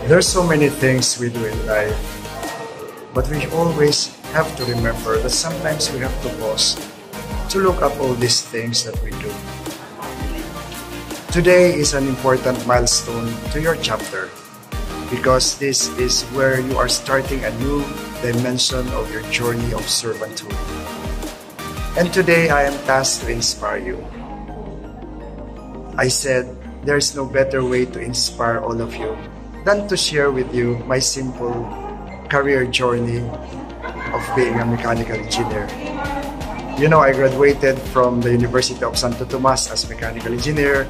There's so many things we do in life, but we always have to remember that sometimes we have to pause to look up all these things that we do. Today is an important milestone to your chapter because this is where you are starting a new dimension of your journey of servanthood. And today I am tasked to inspire you. I said there's no better way to inspire all of you than to share with you my simple career journey of being a mechanical engineer. You know, I graduated from the University of Santo Tomas as mechanical engineer,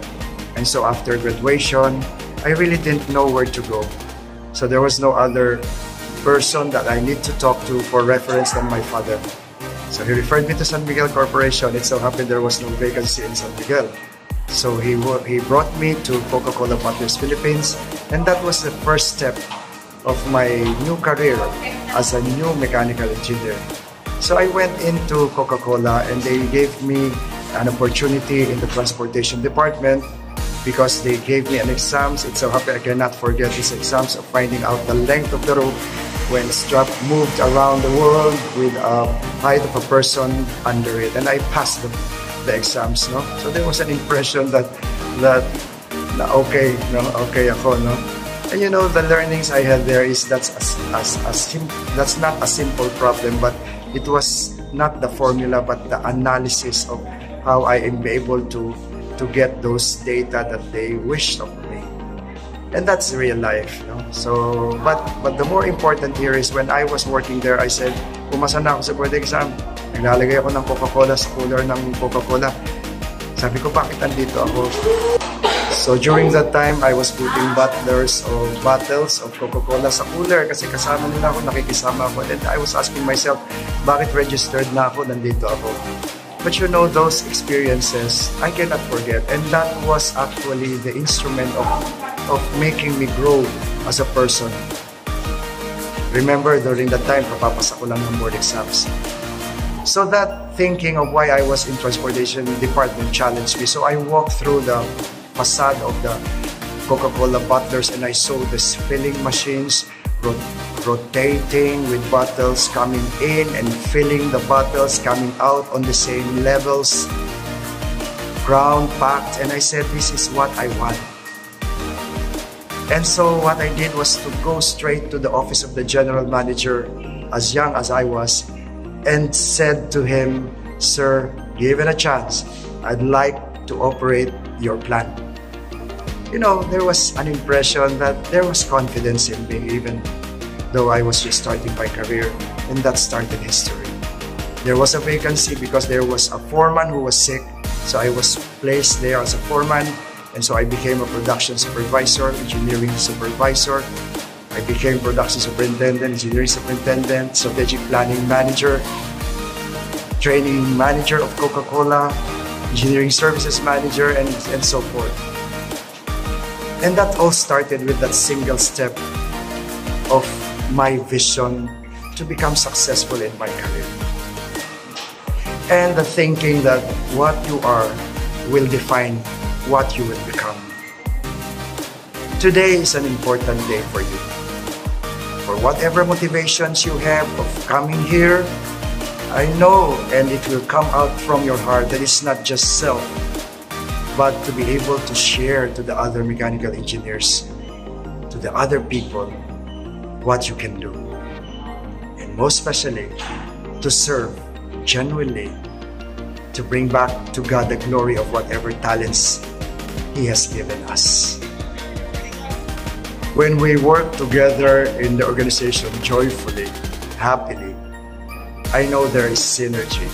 and so after graduation, I really didn't know where to go. So there was no other person that I need to talk to for reference than my father. So he referred me to San Miguel Corporation. It so happened there was no vacancy in San Miguel. So he brought me to Coca-Cola Bottlers Philippines, and that was the first step of my new career as a new mechanical engineer. So I went into Coca-Cola and they gave me an opportunity in the transportation department because they gave me an exams. It's so happy I cannot forget these exams of finding out the length of the rope when strap moved around the world with a height of a person under it, and I passed the exams, no? So there was an impression that okay, no, okay ako, no? And you know, the learnings I had there is that's not a simple problem, but it was not the formula, but the analysis of how I am able to get those data that they wished of me. And that's real life, no? So, but the more important here is when I was working there, I said, pumasa na ako sa board exam. Naglalagay ako ng Coca-Cola sa cooler ng Coca-Cola. Sabi ko, bakit andito ako? So during that time, I was putting bottles of Coca-Cola sa cooler kasi kasama nila ako, nakikisama ako. And I was asking myself, bakit registered na ako, nandito ako? But you know, those experiences, I cannot forget. And that was actually the instrument of making me grow as a person. Remember, during that time, kapapasa ko lang ng board exams. So that thinking of why I was in transportation department challenged me. So I walked through the facade of the Coca-Cola bottlers and I saw the filling machines rotating with bottles coming in and filling the bottles coming out on the same levels, ground packed, and I said, this is what I want. And so what I did was to go straight to the office of the general manager, as young as I was, and said to him, sir, given a chance, I'd like to operate your plant. You know, there was an impression that there was confidence in me, even though I was just starting my career, and that started history. There was a vacancy because there was a foreman who was sick, so I was placed there as a foreman, and so I became a production supervisor, engineering supervisor. I became production superintendent, engineering superintendent, strategic planning manager, training manager of Coca-Cola, engineering services manager, and so forth. And that all started with that single step of my vision to become successful in my career. And the thinking that what you are will define what you will become. Today is an important day for you. For whatever motivations you have of coming here, I know, and it will come out from your heart, that it's not just self, but to be able to share to the other mechanical engineers, to the other people, what you can do. And most especially, to serve genuinely, to bring back to God the glory of whatever talents He has given us. When we work together in the organization joyfully, happily, I know there is synergy.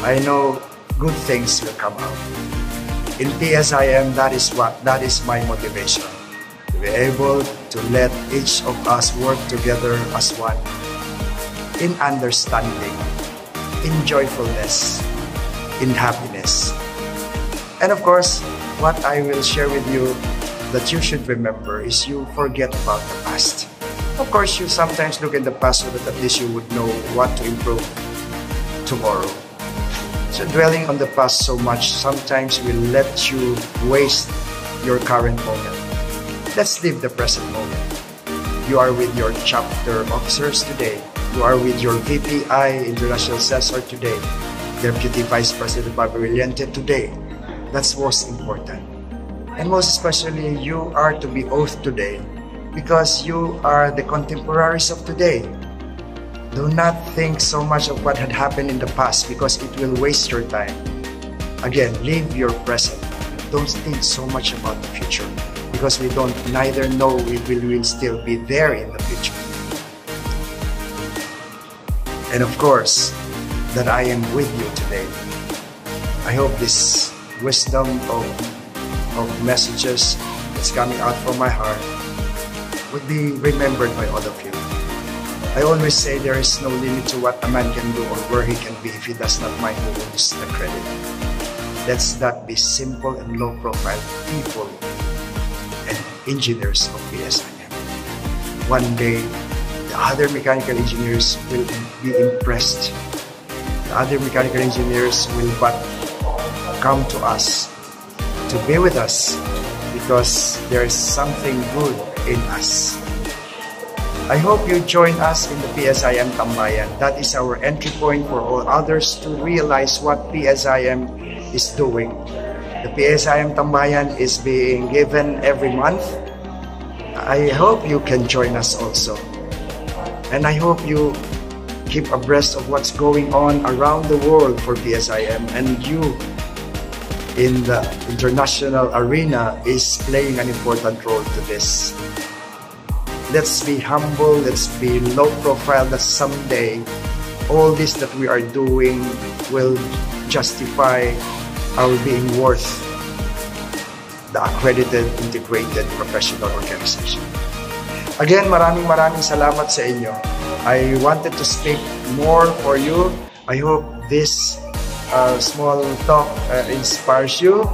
I know good things will come out. In PSIM, that is my motivation. To be able to let each of us work together as one, in understanding, in joyfulness, in happiness. And of course, what I will share with you that you should remember is you forget about the past. Of course, you sometimes look in the past so that at least you would know what to improve tomorrow. So dwelling on the past so much sometimes will let you waste your current moment. Let's live the present moment. You are with your chapter officers today. You are with your VPI International Assessor today. Deputy Vice President Bobby Williente today. That's most important. And most especially, you are to be oath today because you are the contemporaries of today. Do not think so much of what had happened in the past because it will waste your time. Again, live your present. Don't think so much about the future because we don't neither know we will still be there in the future. And of course, that I am with you today. I hope this wisdom of messages that's coming out from my heart would be remembered by all of you. I always say there is no limit to what a man can do or where he can be if he does not mind who owns the credit. Let's not be simple and low-profile people and engineers of PSIM. One day, the other mechanical engineers will be impressed. The other mechanical engineers will but come to us to be with us because there is something good in us. I hope you join us in the PSIM Tambayan. That is our entry point for all others to realize what PSIM is doing. The PSIM Tambayan is being given every month. I hope you can join us also. And I hope you keep abreast of what's going on around the world for PSIM, and you in the international arena is playing an important role to this. Let's be humble, let's be low profile, that someday all this that we are doing will justify our being worth the accredited, integrated professional organization. Again, maraming salamat sa inyo. I wanted to speak more for you. I hope this small talk inspires you.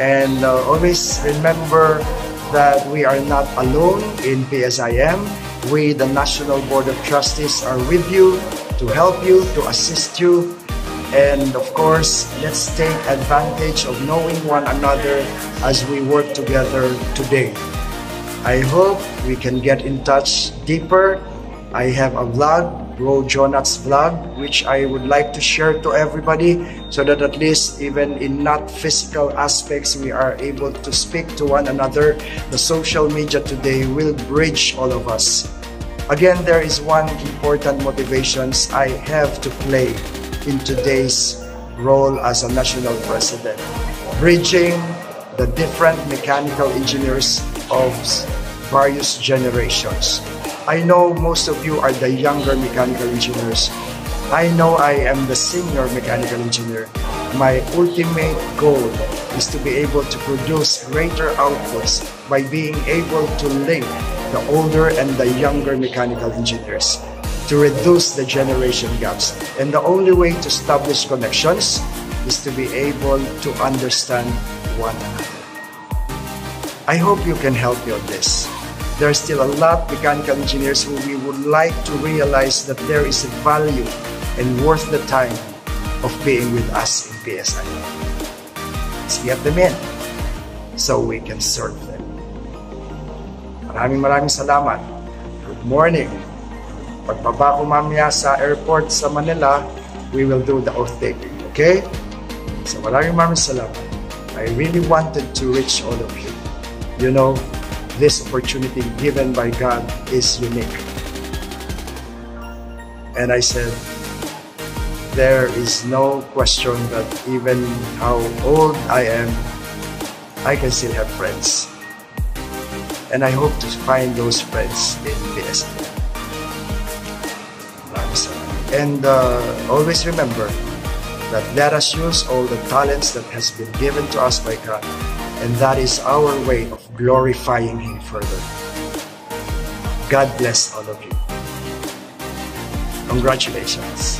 And always remember that we are not alone in PSIM. We, the National Board of Trustees, are with you to help you, to assist you. And of course, let's take advantage of knowing one another as we work together today. I hope we can get in touch deeper. I have a vlog, Bro Jonat's vlog, which I would like to share to everybody so that at least even in not physical aspects, we are able to speak to one another. The social media today will bridge all of us. Again, there is one important motivation I have to play in today's role as a national president. Bridging the different mechanical engineers of various generations. I know most of you are the younger mechanical engineers. I know I am the senior mechanical engineer. My ultimate goal is to be able to produce greater outputs by being able to link the older and the younger mechanical engineers to reduce the generation gaps. And the only way to establish connections is to be able to understand one another. I hope you can help me on this. There are still a lot of mechanical engineers who we would like to realize that there is a value and worth the time of being with us in PSI. Let's get them in so we can serve them. Maraming salamat. Good morning. Pagbaba ko mamaya sa airport sa Manila, we will do the oath taking. Okay? So maraming salamat. I really wanted to reach all of you. You know, this opportunity given by God is unique. And I said, there is no question that even how old I am, I can still have friends. And I hope to find those friends in PSI. And always remember that let us use all the talents that has been given to us by God. And that is our way of glorifying Him further. God bless all of you. Congratulations.